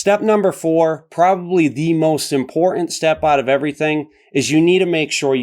Step number 4, probably the most important step out of everything, is you need to make sure you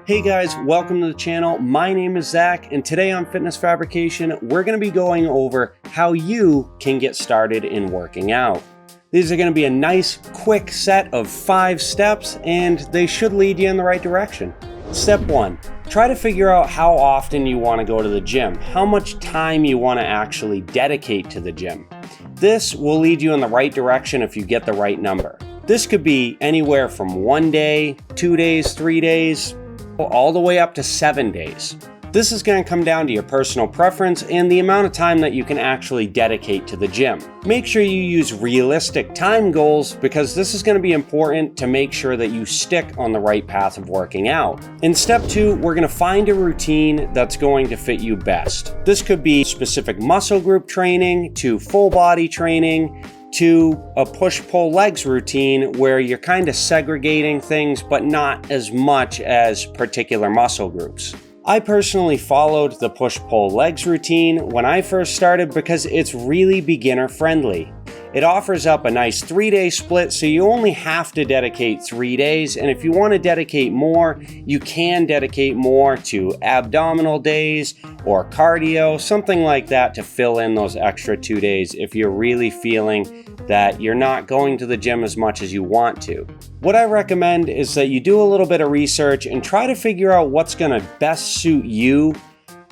Hey guys, welcome to the channel. My name is Zach, and today on Fitness Fabrication, we're going to be going over how you can get started in working out. These are going to be a nice, quick set of 5 steps, and they should lead you in the right direction. Step 1, try to figure out how often you want to go to the gym, how much time you want to actually dedicate to the gym. This will lead you in the right direction if you get the right number. This could be anywhere from 1 day, 2 days, 3 days, all the way up to 7 days. This is going to come down to your personal preference and the amount of time that you can actually dedicate to the gym. Make sure you use realistic time goals because this is going to be important to make sure that you stick on the right path of working out. In step 2, we're going to find a routine that's going to fit you best. This could be specific muscle group training to full body training, to a push-pull legs routine where you're kind of segregating things but not as much as particular muscle groups. I personally followed the push-pull legs routine when I first started because it's really beginner friendly. It offers up a nice 3-day split, so you only have to dedicate 3 days, and if you want to dedicate more, you can dedicate more to abdominal days or cardio, something like that to fill in those extra 2 days if you're really feeling that you're not going to the gym as much as you want to. What I recommend is that you do a little bit of research and try to figure out what's going to best suit you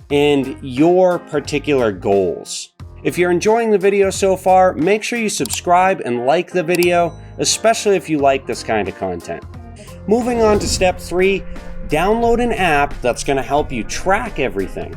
and your particular goals. If you're enjoying the video so far, make sure you subscribe and like the video, especially if you like this kind of content. Moving on to step 3, download an app that's going to help you track everything.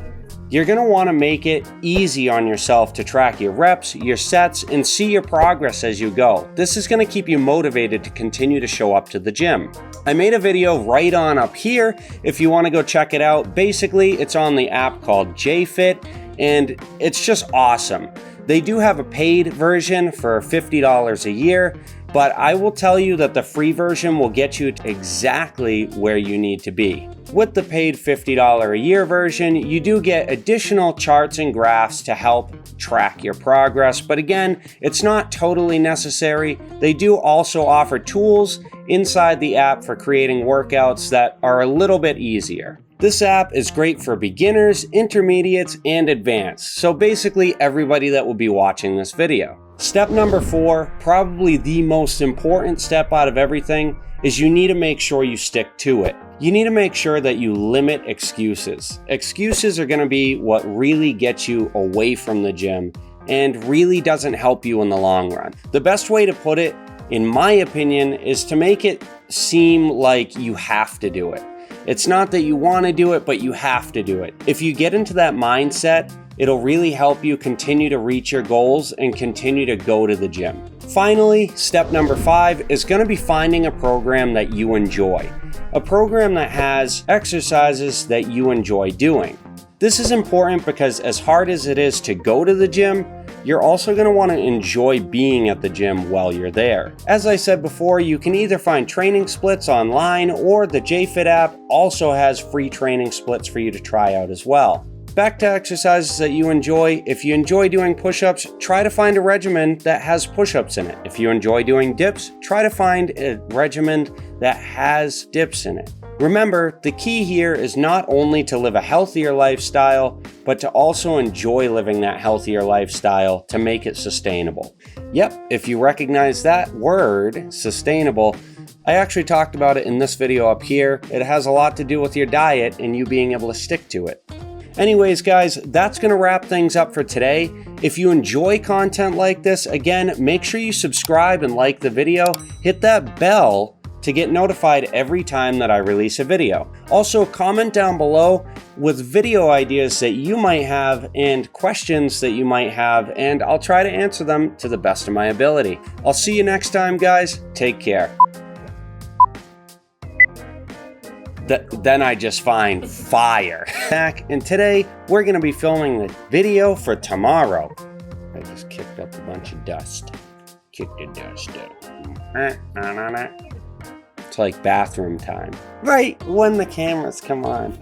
You're going to want to make it easy on yourself to track your reps, your sets, and see your progress as you go. This is going to keep you motivated to continue to show up to the gym. I made a video right on up here if you want to go check it out. Basically, it's on the app called JFit, and it's just awesome. They do have a paid version for $50 a year, but I will tell you that the free version will get you to exactly where you need to be. With the paid $50 a year version, you do get additional charts and graphs to help track your progress, but again, it's not totally necessary. They do also offer tools inside the app for creating workouts that are a little bit easier. This app is great for beginners, intermediates, and advanced, so basically everybody that will be watching this video. Step number 4, probably the most important step out of everything, is you need to make sure you stick to it. You need to make sure that you limit excuses. Excuses are going to be what really gets you away from the gym and really doesn't help you in the long run. The best way to put it, in my opinion, is to make it seem like you have to do it. It's not that you want to do it, but you have to do it. If you get into that mindset, it'll really help you continue to reach your goals and continue to go to the gym. Finally, step number 5 is going to be finding a program that you enjoy. A program that has exercises that you enjoy doing. This is important because as hard as it is to go to the gym, you're also going to want to enjoy being at the gym while you're there. As I said before, you can either find training splits online, or the JFit app also has free training splits for you to try out as well. Back to exercises that you enjoy. If you enjoy doing push-ups, try to find a regimen that has push-ups in it. If you enjoy doing dips, try to find a regimen that has dips in it. Remember, the key here is not only to live a healthier lifestyle, but to also enjoy living that healthier lifestyle to make it sustainable. Yep, if you recognize that word, sustainable, I actually talked about it in this video up here. It has a lot to do with your diet and you being able to stick to it. Anyways, guys, that's going to wrap things up for today. If you enjoy content like this, again, make sure you subscribe and like the video. Hit that bell to get notified every time that I release a video. Also, comment down below with video ideas that you might have and questions that you might have, and I'll try to answer them to the best of my ability. I'll see you next time, guys. Take care. Then I just find fire. And today, we're gonna be filming the video for tomorrow. I just kicked up a bunch of dust. Kick the dust up. It's like bathroom time. Right when the cameras come on.